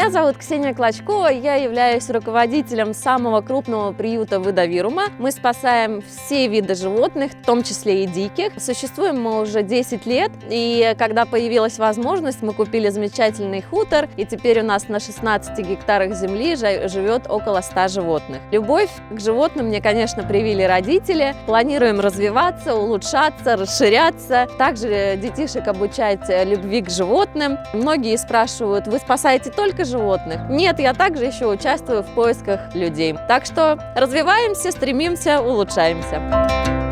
Меня зовут Ксения Клочкова, я являюсь руководителем самого крупного приюта Выдавирума. Мы спасаем все виды животных, в том числе и диких. Существуем мы уже 10 лет, и когда появилась возможность, мы купили замечательный хутор, и теперь у нас на 16 гектарах земли живет около 100 животных. Любовь к животным мне, конечно, привили родители. Планируем развиваться, улучшаться, расширяться. Также детишек обучать любви к животным. Многие спрашивают: вы спасаете только животных? Нет, я также еще участвую в поисках людей. Так что развиваемся, стремимся, улучшаемся.